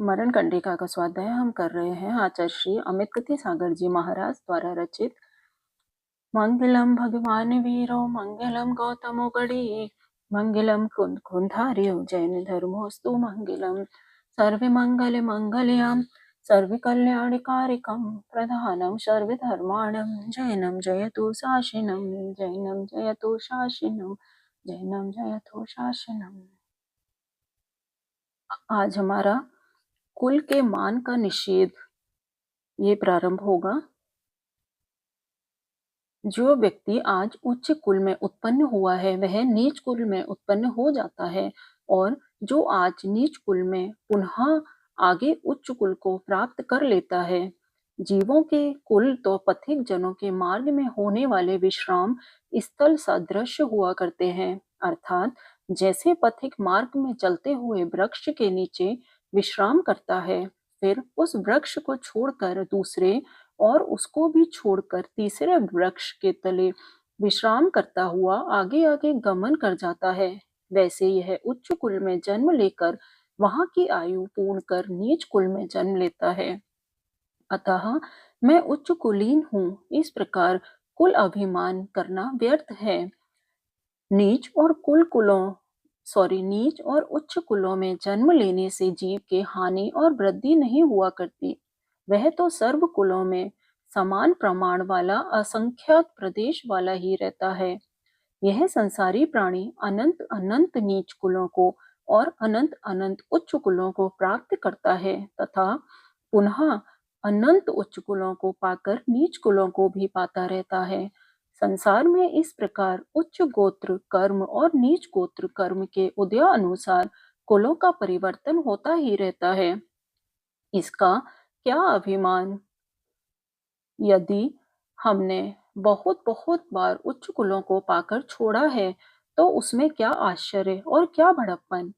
मरण कंडिका का स्वाध्याय हम कर रहे हैं आचार्य श्री अमित कथि सागर जी महाराज द्वारा रचित। मंगलम भगवान वीरो मंगलम गौतमो गणी मंगलम कुंधार्यो जैन धर्मोस्तु मंगलम सर्वे मंगल मंगलयाम सर्व कल्याणकारिकम प्रधानम सर्व धर्माणम जैनम जयतु शासनम जैनम जयतु शासनम जैनम जयतु शासनम। आज हमारा कुल के मान का निषेध ये प्रारंभ होगा। जो व्यक्ति आज उच्च कुल में उत्पन्न हुआ है वह नीच कुल में उत्पन्न हो जाता है, और जो आज नीच कुल में पुनः आगे उच्च कुल को प्राप्त कर लेता है। जीवों के कुल तो पथिक जनों के मार्ग में होने वाले विश्राम स्थल सदृश हुआ करते हैं, अर्थात जैसे पथिक मार्ग में चलते हुए वृक्ष के नीचे विश्राम करता है, फिर उस वृक्ष को छोड़कर दूसरे और उसको भी छोड़कर तीसरे वृक्ष के तले विश्राम करता हुआ आगे आगे गमन कर जाता है, वैसे यह उच्च कुल में जन्म लेकर वहां की आयु पूर्ण कर नीच कुल में जन्म लेता है। अतः मैं उच्च कुलीन हूँ, इस प्रकार कुल अभिमान करना व्यर्थ है। नीच और उच्च कुलों में जन्म लेने से जीव के हानि और वृद्धि नहीं हुआ करती। वह तो सर्व कुलों में समान प्रमाण वाला असंख्यात प्रदेश वाला ही रहता है। यह संसारी प्राणी अनंत अनंत नीच कुलों को और अनंत अनंत उच्च कुलों को प्राप्त करता है, तथा पुनः अनंत उच्च कुलों को पाकर नीच कुलों को भी पाता रहता है। संसार में इस प्रकार उच्च गोत्र कर्म और नीच गोत्र कर्म के उदय अनुसार कुलों का परिवर्तन होता ही रहता है। इसका क्या अभिमान? यदि हमने बहुत बहुत बार उच्च कुलों को पाकर छोड़ा है तो उसमें क्या आश्चर्य और क्या बड़प्पन,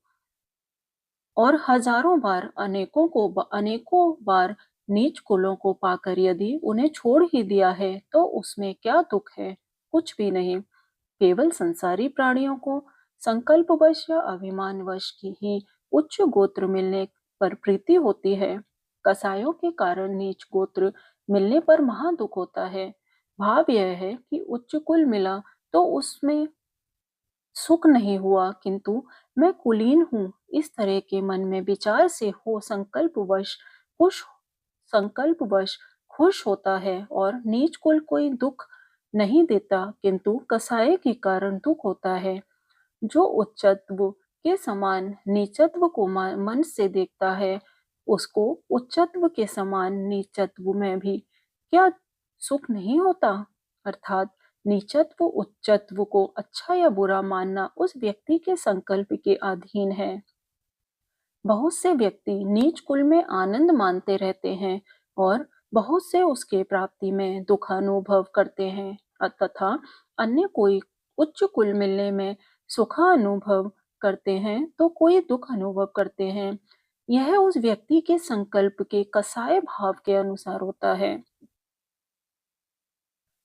और हजारों बार अनेकों बार नीच कुलों को पाकर यदि उन्हें छोड़ ही दिया है तो उसमें क्या दुख है? कुछ भी नहीं। केवल संसारी प्राणियों को संकल्पवश या अभिमानवश की ही उच्च गोत्र मिलने पर प्रीति होती है। कसायों के कारण नीच गोत्र मिलने पर महादुख होता है। भाव यह है कि उच्च कुल मिला तो उसमें सुख नहीं हुआ, किंतु मैं कुलीन हूँ, इस तरह के मन में विचार से हो संकल्पवश खुश होता है। और नीच कुल कोई दुख नहीं देता, किंतु कसाय के कारण दुख होता है। जो उच्चत्व के समान नीचत्व को मन से देखता है, उसको उच्चत्व के समान नीचत्व में भी क्या सुख नहीं होता? अर्थात नीचत्व उच्चत्व को अच्छा या बुरा मानना उस व्यक्ति के संकल्प के अधीन है। बहुत से व्यक्ति नीच कुल में आनंद मानते रहते हैं और बहुत से उसके प्राप्ति में दुख अनुभव करते हैं, तथा अन्य कोई उच्च कुल मिलने में सुख अनुभव करते हैं तो कोई दुख अनुभव करते हैं। यह उस व्यक्ति के संकल्प के कसाय भाव के अनुसार होता है।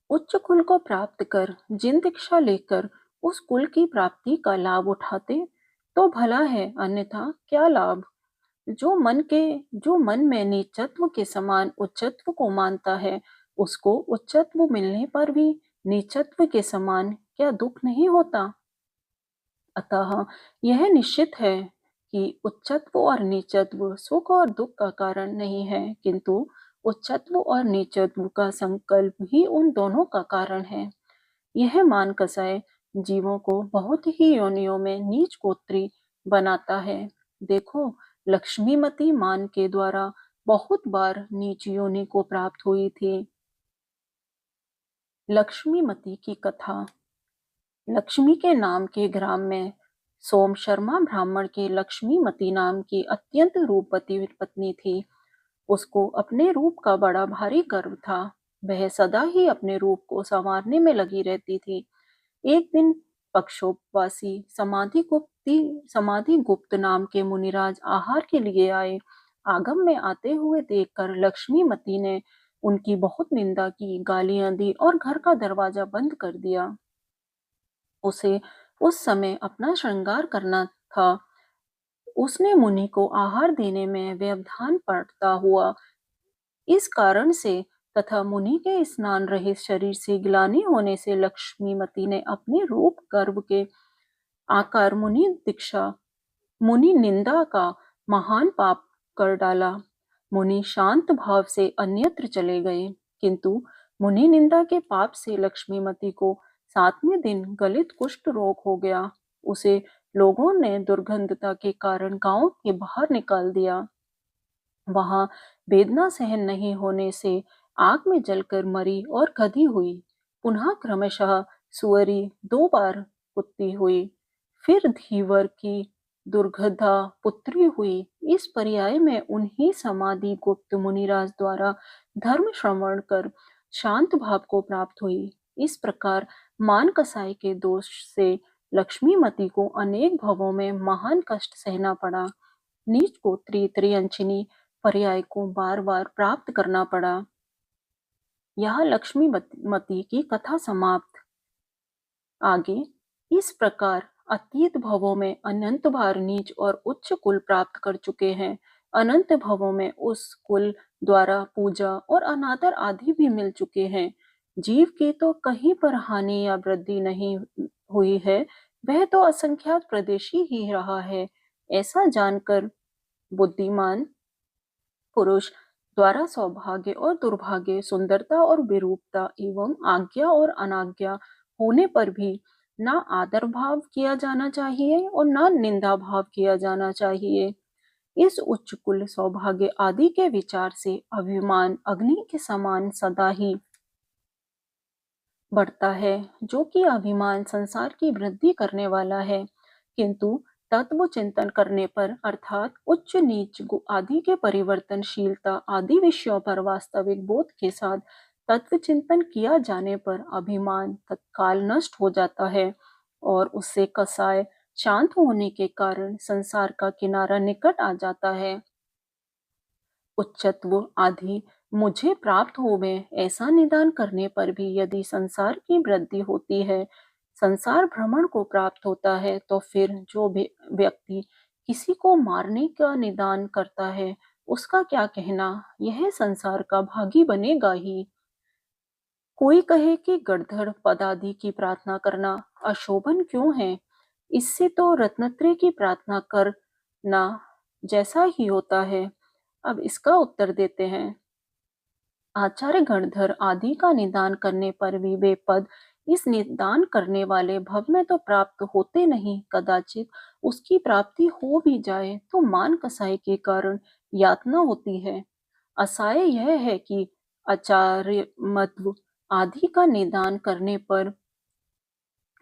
उच्च कुल को प्राप्त कर जिन दीक्षा लेकर उस कुल की प्राप्ति का लाभ उठाते तो भला है, अन्यथा क्या लाभ? जो मन में नीचत्व के समान उच्चत्व को मानता है, उसको उच्चत्व मिलने पर भी नीचत्व के समान क्या दुख नहीं होता? अतः यह निश्चित है कि उच्चत्व और नीचत्व सुख और दुख का कारण नहीं है, किंतु उच्चत्व और नीचत्व का संकल्प ही उन दोनों का कारण है। यह मान कसाय जीवों को बहुत ही योनियों में नीच गोत्री बनाता है। देखो, लक्ष्मीमती मान के द्वारा बहुत बार नीच योनि को प्राप्त हुई थी। लक्ष्मीमती की कथा। लक्ष्मी के नाम के ग्राम में सोम शर्मा ब्राह्मण की लक्ष्मीमती नाम की अत्यंत रूपवती पत्नी थी। उसको अपने रूप का बड़ा भारी गर्व था। वह सदा ही अपने रूप को संवारने में लगी रहती थी। एक दिन पक्षोपवासी समाधि गुप्त नाम के मुनिराज आहार के लिए आए। आगम में आते हुए देखकर लक्ष्मीमती ने उनकी बहुत निंदा की, गालियां दी और घर का दरवाजा बंद कर दिया। उसे उस समय अपना श्रृंगार करना था। उसने मुनि को आहार देने में व्यवधान पड़ता हुआ इस कारण से तथा मुनि के स्नान रहित शरीर से ग्लानि होने से लक्ष्मीमती ने अपने रूप गर्व के आकार मुनि निंदा का महान पाप कर डाला। मुनि शांत भाव से अन्यत्र चले गए, किंतु मुनि निंदा के पाप से लक्ष्मीमती को 7वें दिन गलित कुष्ठ रोग हो गया। उसे लोगों ने दुर्गंधता के कारण गांव के बाहर निकाल दिया। वहां वेदना सहन नहीं होने से आग में जलकर मरी और गधी हुई। पुनः क्रमशः सुअरी 2 बार कुत्ती हुई, फिर धीवर की दुर्गधा पुत्री हुई। इस पर्याय में उन्हीं समाधि गुप्त मुनिराज द्वारा धर्म श्रवण कर शांत भाव को प्राप्त हुई। इस प्रकार मान कसाई के दोष से लक्ष्मीमती को अनेक भवों में महान कष्ट सहना पड़ा। नीच गोत्री त्रियंचिनी पर्याय को बार बार प्राप्त करना पड़ा। यह लक्ष्मीमती की कथा समाप्त। आगे इस प्रकार अतीत भवों में अनंत बार नीच और उच्च कुल प्राप्त कर चुके हैं। अनंत भवों में उस कुल द्वारा पूजा और अनादर आदि भी मिल चुके हैं। जीव की तो कहीं पर हानि या वृद्धि नहीं हुई है, वह तो असंख्यात प्रदेशी ही रहा है। ऐसा जानकर बुद्धिमान पुरुष द्वारा सौभाग्य और दुर्भाग्य, सुंदरता और विरूपता एवं आज्ञा और अनाज्ञा होने पर भी ना आदर भाव किया जाना चाहिए और ना निंदा भाव किया जाना चाहिए। इस उच्च कुल सौभाग्य आदि के विचार से अभिमान अग्नि के समान सदा ही बढ़ता है, जो कि अभिमान संसार की वृद्धि करने वाला है। किंतु तत्व चिंतन करने पर अर्थात उच्च नीच आदि के परिवर्तनशीलता आदि विषयों पर वास्तविक बोध के साथ तत्व चिंतन किया जाने पर अभिमान तत्काल नष्ट हो जाता है और उससे कसाय शांत होने के कारण संसार का किनारा निकट आ जाता है। उच्चत्व आदि मुझे प्राप्त होवे, ऐसा निदान करने पर भी यदि संसार की वृद्धि होती है, संसार भ्रमण को प्राप्त होता है, तो फिर जो भी व्यक्ति किसी को मारने का निदान करता है, उसका क्या कहना, यह संसार का भागी बनेगा ही। कोई कहे कि गणधर पद आदि की प्रार्थना करना अशोभन क्यों है, इससे तो रत्नत्रय की प्रार्थना करना जैसा ही होता है। अब इसका उत्तर देते हैं। आचार्य गणधर आदि का निदान करने पर भी वे पद इस निदान करने वाले भव में तो प्राप्त होते नहीं, कदाचित उसकी प्राप्ति हो भी जाए तो मान कसाई के कारण यातना होती है। असाय यह है कि आचार्य मध्व आदि का निदान करने पर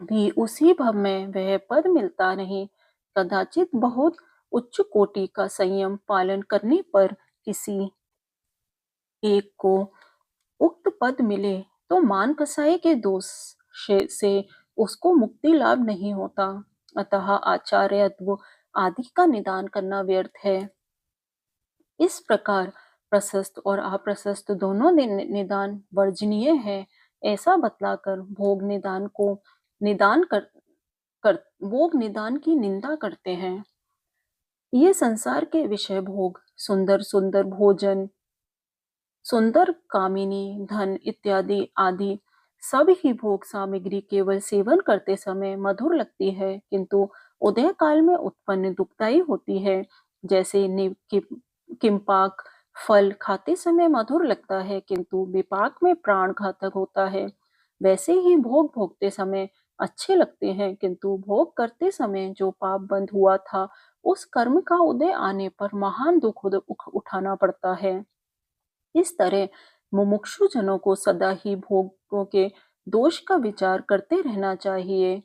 भी उसी भव में वह पद मिलता नहीं। कदाचित बहुत उच्च कोटि का संयम पालन करने पर किसी एक को उक्त पद मिले तो मान कसाई के दोष से उसको मुक्ति लाभ नहीं होता। अतः आचार्यत्व आदि का निदान करना व्यर्थ है। इस प्रकार प्रशस्त और अप्रशस्त दोनों निदान वर्जनीय है, ऐसा बतलाकर भोग निदान भोग निदान की निंदा करते हैं। ये संसार के विषय भोग, सुंदर सुंदर भोजन, सुंदर कामिनी, धन इत्यादि आदि सब ही भोग सामग्री केवल सेवन करते समय मधुर लगती है, किंतु उदय काल में उत्पन्न दुखदायी होती है। जैसे किंपाक फल खाते समय मधुर लगता है, किंतु विपाक में प्राण घातक होता है, वैसे ही भोग भोगते समय अच्छे लगते हैं, किंतु भोग करते समय जो पाप बंध हुआ था, उस कर्म का उदय आने पर महान दुख उठाना पड़ता है। इस तरह मुमुक्षु जनों को सदा ही भोगों के दोष का विचार करते रहना चाहिए।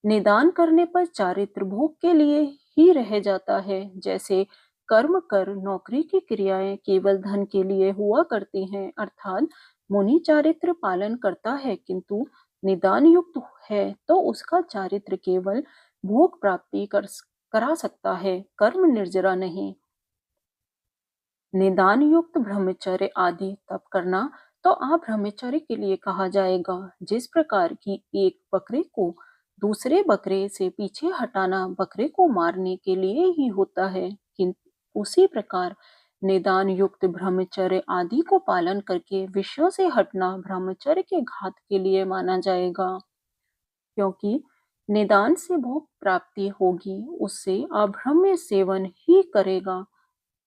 निदान करने पर चारित्र भोग के लिए ही रह जाता है। जैसे कर्म कर नौकरी की क्रियाएं केवल धन के लिए हुआ करती हैं, अर्थात मुनि चारित्र पालन करता है किंतु निदान युक्त है तो उसका चारित्र केवल भोग प्राप्ति करा सकता है, कर्म निर्जरा नहीं। निदान युक्त ब्रह्मचर्य आदि तप करना तो अब्रह्मचर्य के लिए कहा जाएगा। जिस प्रकार की एक बकरे को दूसरे बकरे से पीछे हटाना बकरे को मारने के लिए ही होता है, किंतु उसी प्रकार निदान युक्त ब्रह्मचर्य आदि को पालन करके विषयों से हटना ब्रह्मचर्य के घात के लिए माना जाएगा। क्योंकि निदान से भोग प्राप्ति होगी, उससे अभ्रम्य सेवन ही करेगा।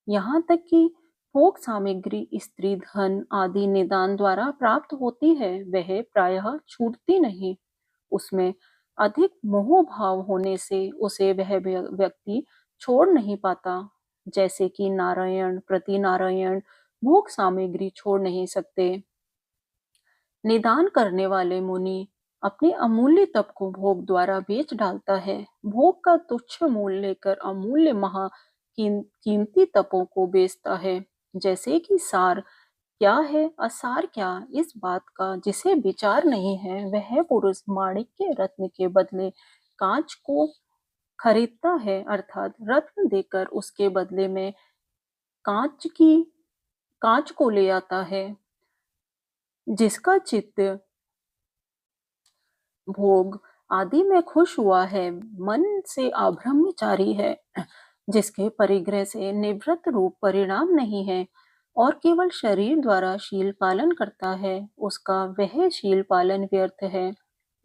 यहाँ तक कि भोग सामग्री स्त्री धन आदि निदान द्वारा प्राप्त होती है, वह प्रायः छूटती नहीं। उसमें अधिक मोह भाव होने से उसे वह व्यक्ति छोड़ नहीं पाता, जैसे कि नारायण प्रति नारायण भोग सामग्री छोड़ नहीं सकते। निदान करने वाले मुनि अपने अमूल्य तप को भोग द्वारा बेच डालता है। भोग का तुच्छ मूल्य लेकर अमूल्य कीमती तपों को बेचता है। जैसे कि सार क्या है असार क्या, इस बात का जिसे विचार नहीं है, वह पुरुष माणिक्य रत्न के बदले कांच को खरीदता है, अर्थात रत्न देकर उसके बदले में कांच को ले आता है। जिसका चित्त भोग आदि में खुश हुआ है, मन से अब्रह्मचारी है, जिसके परिग्रह से निवृत्त रूप परिणाम नहीं है और केवल शरीर द्वारा शील पालन करता है, उसका वह शील पालन व्यर्थ है।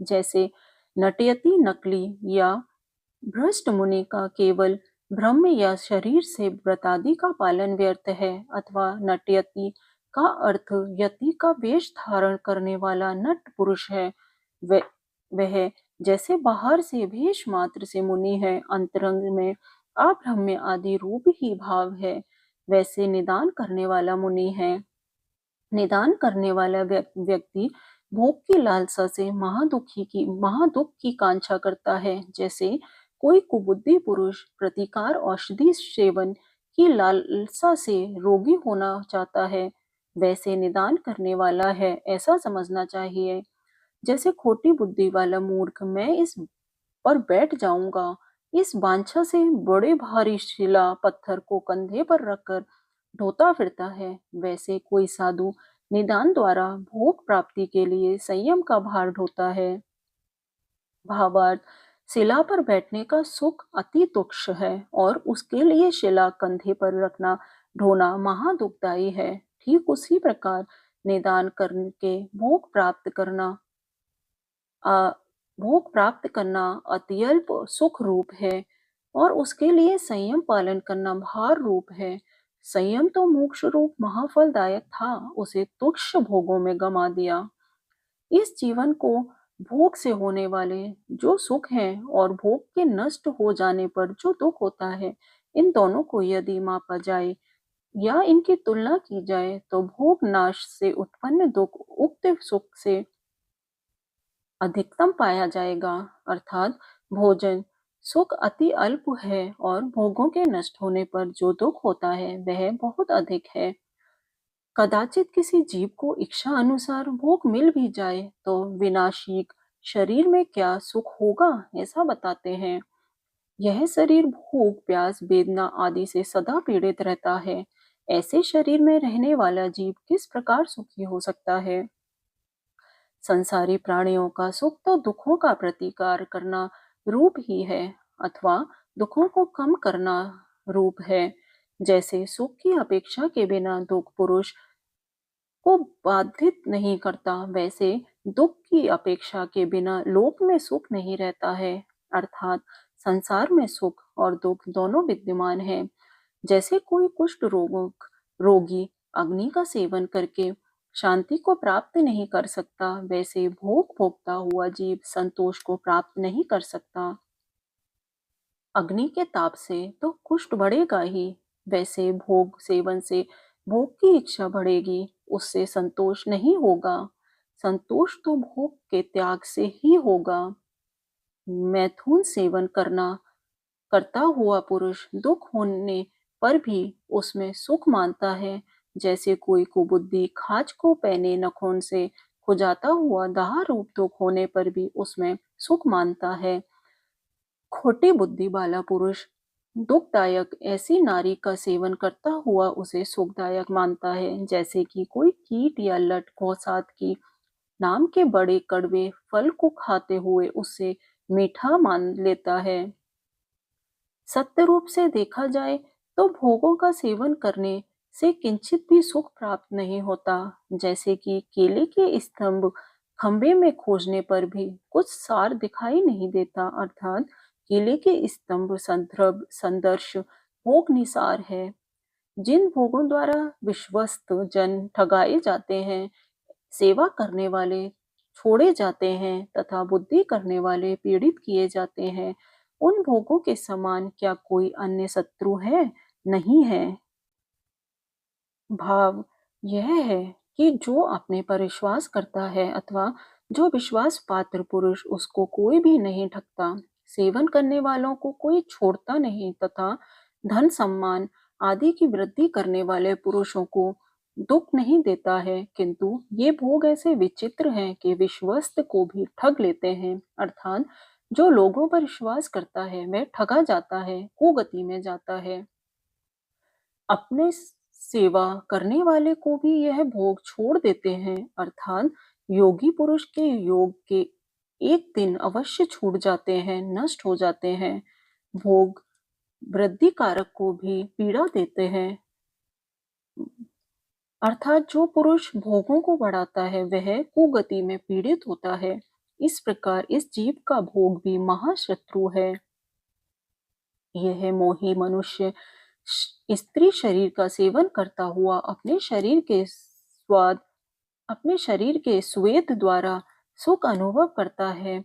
जैसे नटयति नकली या भ्रष्ट मुनि का केवल ब्रह्म या शरीर से व्रतादि का पालन व्यर्थ है, अथवा नटयति का अर्थ यति का वेश धारण करने वाला नट पुरुष है। वह जैसे बाहर से भेष मात्र से मुनि है, अंतरंग में अब्रह्म आदि रूप ही भाव है, वैसे निदान करने वाला मुनि है। निदान करने वाला व्यक्ति भोग की लालसा से महादुख की कांक्षा करता है। जैसे कोई कुबुद्धि पुरुष प्रतिकार औषधि सेवन की लालसा से रोगी होना चाहता है, वैसे निदान करने वाला है, ऐसा समझना चाहिए। जैसे खोटी बुद्धि वाला मूर्ख मैं इस पर बैठ जाऊंगा, इस वांछा से बड़े भारी शिला पत्थर को कंधे पर रखकर ढोता फिरता है, वैसे कोई साधु निदान द्वारा भोग प्राप्ति के लिए संयम का भार ढोता है। भावार्थ, शिला पर बैठने का सुख अति तुच्छ है और उसके लिए शिला कंधे पर रखना ढोना महादुखदायी है। ठीक उसी प्रकार निदान करके भोग प्राप्त करना अत्यल्प सुख रूप है और उसके लिए संयम पालन करना भार रूप है। संयम तो मोक्ष रूप महाफलदायक था, उसे तुच्छ भोगों में गंवा दिया। इस जीवन को भोग से होने वाले जो सुख हैं और भोग के नष्ट हो जाने पर जो दुख होता है, इन दोनों को यदि मापा जाए या इनकी तुलना की जाए तो भोग नाश से उत्पन्न दुख उक्त सुख से अधिकतम पाया जाएगा। अर्थात भोजन सुख अति अल्प है और भोगों के नष्ट होने पर जो दुख होता है वह बहुत अधिक है। कदाचित किसी जीव को इच्छा अनुसार भोग मिल भी जाए तो विनाशिक शरीर में क्या सुख होगा, ऐसा बताते हैं। यह शरीर भूख प्यास वेदना आदि से सदा पीड़ित रहता है। ऐसे शरीर में रहने वाला जीव किस प्रकार सुखी हो सकता है। संसारी प्राणियों का सुख तो दुखों का प्रतिकार करना रूप ही है, अथवा दुखों को कम करना रूप है। जैसे सुख की अपेक्षा के बिना दुख पुरुष को बाधित नहीं करता, वैसे दुख की अपेक्षा के बिना लोक में सुख नहीं रहता है। अर्थात संसार में सुख और दुख दोनों विद्यमान हैं। जैसे कोई कुष्ठ रोगी अग्नि का सेवन करके शांति को प्राप्त नहीं कर सकता, वैसे भोग भोगता हुआ जीव संतोष को प्राप्त नहीं कर सकता। अग्नि के ताप से तो कुष्ठ बढ़ेगा ही, वैसे भोग सेवन से भोग की इच्छा बढ़ेगी, उससे संतोष नहीं होगा। संतोष तो भोग के त्याग से ही होगा। मैथुन सेवन करता हुआ पुरुष दुख होने पर भी उसमें सुख मानता है। जैसे कोई कुबुद्धि खाज को पैने नखून से खुजाता हुआ दाह रूप दुख होने पर भी उसमें सुख मानता है। खोटी बुद्धि वाला पुरुष दुखदायक ऐसी नारी का सेवन करता हुआ उसे सुखदायक मानता है। जैसे कि कोई कीट या लट गौसात की नाम के बड़े कड़वे फल को खाते हुए उससे मीठा मान लेता है। सत्य रूप से देखा जाए तो भोगों का सेवन करने से किंचित भी सुख प्राप्त नहीं होता। जैसे कि केले के स्तंभ खंबे में खोजने पर भी कुछ सार दिखाई नहीं देता, अर्थात केले के स्तंभ संदर्भ संदर्श भोग निसार है। जिन भोगों द्वारा विश्वस्त जन ठगाए जाते हैं, सेवा करने वाले छोड़े जाते हैं तथा बुद्धि करने वाले पीड़ित किए जाते हैं, उन भोगों के समान क्या कोई अन्य शत्रु है? नहीं है। भाव यह है कि जो अपने पर विश्वास करता है अथवा जो विश्वास पात्र पुरुष, उसको कोई भी नहीं ठगता। सेवन करने वालों को कोई छोड़ता नहीं तथा धन सम्मान आदि की वृद्धि करने वाले पुरुषों को दुख नहीं देता है, किंतु ये भोग ऐसे विचित्र हैं कि विश्वस्त को भी ठग लेते हैं, अर्थात जो लोगों पर विश्वास करता है वह ठगा जाता है, कुगति में जाता है। अपने सेवा करने वाले को भी यह भोग छोड़ देते हैं, अर्थात योगी पुरुष के योग के एक दिन अवश्य छूट जाते हैं, नष्ट हो जाते हैं। भोग वृद्धि कारक को भी पीड़ा देते हैं, अर्थात जो पुरुष भोगों को बढ़ाता है वह कुगति में पीड़ित होता है। इस प्रकार इस जीव का भोग भी महाशत्रु है। यह मोही मनुष्य स्त्री शरीर का सेवन करता हुआ अपने शरीर के स्वेद द्वारा सुख अनुभव करता है।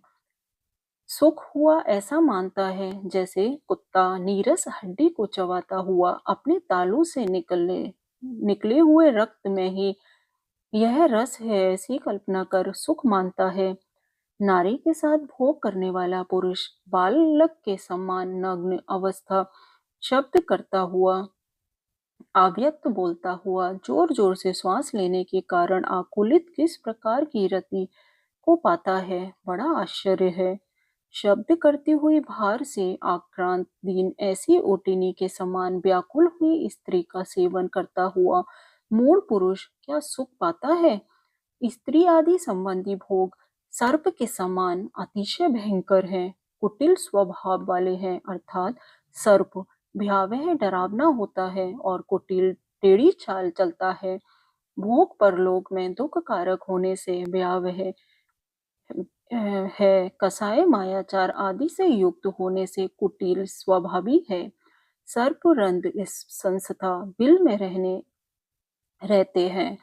सुख हुआ ऐसा मानता है जैसे कुत्ता नीरस हड्डी को चबाता हुआ अपने तालू से निकले हुए रक्त में ही यह रस है, ऐसी कल्पना कर सुख मानता है। नारी के साथ भोग करने वाला पुरुष बालक के समान नग्न अवस्था शब्द करता हुआ, अव्यक्त बोलता हुआ, जोर जोर से श्वास लेने के कारण आकुलित किस प्रकार की रति को पाता है, बड़ा आश्चर्य है। शब्द करती हुई भार से आक्रांत दीन ऐसी ओटिनी के समान व्याकुल हुई स्त्री का सेवन करता हुआ मूढ़ पुरुष क्या सुख पाता है? स्त्री आदि संबंधी भोग सर्प के समान अतिशय भयंकर हैं, कुटिल स्वभाव वाले हैं, अर्थात सर्प भयावह डरावना होता है और कुटिल टेढ़ी चाल चलता है। भोग परलोक में दुख कारक होने से भयावह है, कसाय मायाचार आदि से युक्त होने से कुटिल स्वभावी है। सर्प रंध इस संस्था बिल में रहते हैं,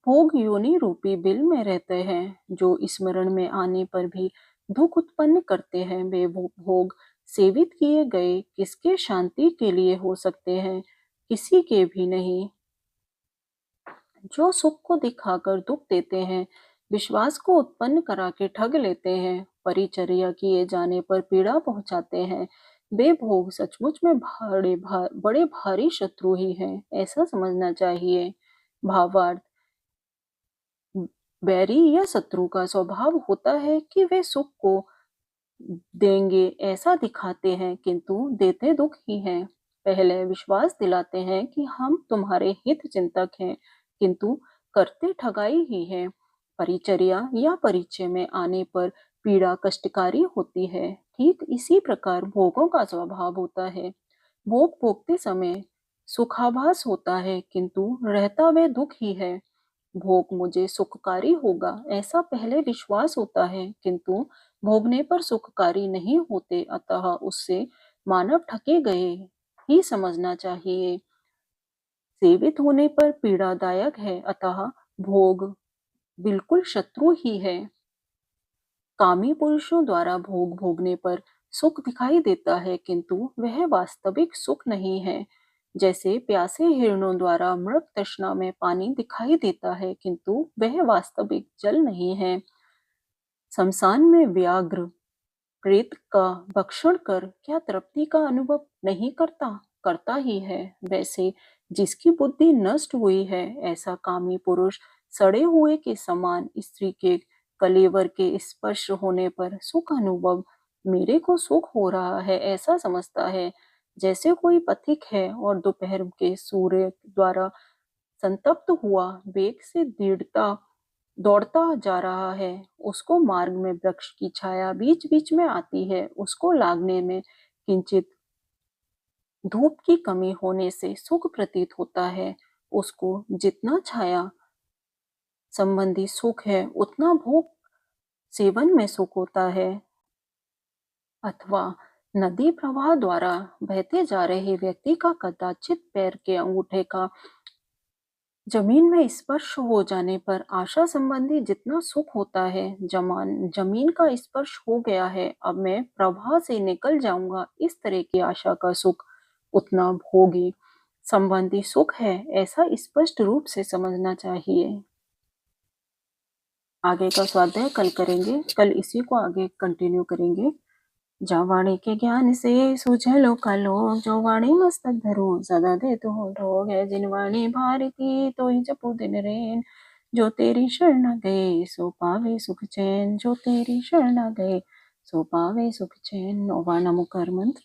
भोग योनि रूपी बिल में रहते हैं, जो स्मरण में आने पर भी दुख उत्पन्न करते हैं। वे भोग सेवित किए गए किसके शांति के लिए हो सकते हैं? किसी के भी नहीं। जो सुख को दिखाकर दुख देते हैं, विश्वास को उत्पन्न करा के ठग लेते हैं, परिचर्या किए जाने पर पीड़ा पहुंचाते हैं, वे भोग सचमुच में बड़े भारी शत्रु ही हैं, ऐसा समझना चाहिए। भावार्थ, बैरी या शत्रु का स्वभाव होता है कि वे सुख को देंगे ऐसा दिखाते हैं, किंतु देते दुख ही हैं। पहले विश्वास दिलाते हैं कि हम तुम्हारे हित चिंतक हैं, किंतु करते ठगाई ही है। परिचर्या या परिचय में आने पर पीड़ा कष्टकारी होती है। ठीक इसी प्रकार भोगों का स्वभाव होता है। भोग भोगते समय सुखाभास होता है, किंतु रहता वह दुख ही है। भोग मुझे सुखकारी होगा ऐसा पहले विश्वास होता है, किंतु भोगने पर सुखकारी नहीं होते, अतः उससे मानव ठगे गए ही समझना चाहिए। सेवित होने पर पीड़ादायक है, अतः भोग बिल्कुल शत्रु ही है। कामी पुरुषों द्वारा भोग भोगने पर सुख दिखाई देता है, किंतु वह वास्तविक सुख नहीं है। जैसे प्यासे हिरणों द्वारा मृग तृष्णा में पानी दिखाई देता है, किंतु वह वास्तविक जल नहीं है। शमशान में व्याघ्र प्रेत का भक्षण कर क्या तृप्ति का अनुभव नहीं करता? करता ही है। वैसे जिसकी बुद्धि नष्ट हुई है, ऐसा कामी पुरुष सड़े हुए के समान स्त्री के कलेवर के स्पर्श होने पर सुख अनुभव, मेरे को सुख हो रहा है ऐसा समझता है। जैसे कोई पथिक है और दोपहर के सूर्य द्वारा संतप्त हुआ वेग से दृढ़ता दौड़ता जा रहा है, उसको मार्ग में वृक्ष की छाया बीच बीच में आती है, उसको लागने में किंचित धूप की कमी होने से सुख प्रतीत होता है, उसको जितना छाया संबंधी सुख है उतना भोग सेवन में सुख होता है। अथवा नदी प्रवाह द्वारा बहते जा रहे व्यक्ति का कदाचित पैर के अंगूठे का जमीन में स्पर्श हो जाने पर आशा संबंधी जितना सुख होता है, जमीन का स्पर्श हो गया है, अब मैं प्रवाह से निकल जाऊंगा, इस तरह की आशा का सुख उतना भोगी संबंधी सुख है, ऐसा स्पष्ट रूप से समझना चाहिए। आगे का स्वाध्याय कल करेंगे, कल इसी को आगे कंटिन्यू करेंगे। जा वाणी के ज्ञान से सुझलो का लोग, जो वाणी मस्तक धरो सदा दे तो रोग है, जिन वाणी भारती तो ही जपू दिन रैन, जो तेरी शरण गए सो पावे सुख चैन, जो तेरी शरण गए सो पावे सुख चैन। नौवा नमोकार मंत्र।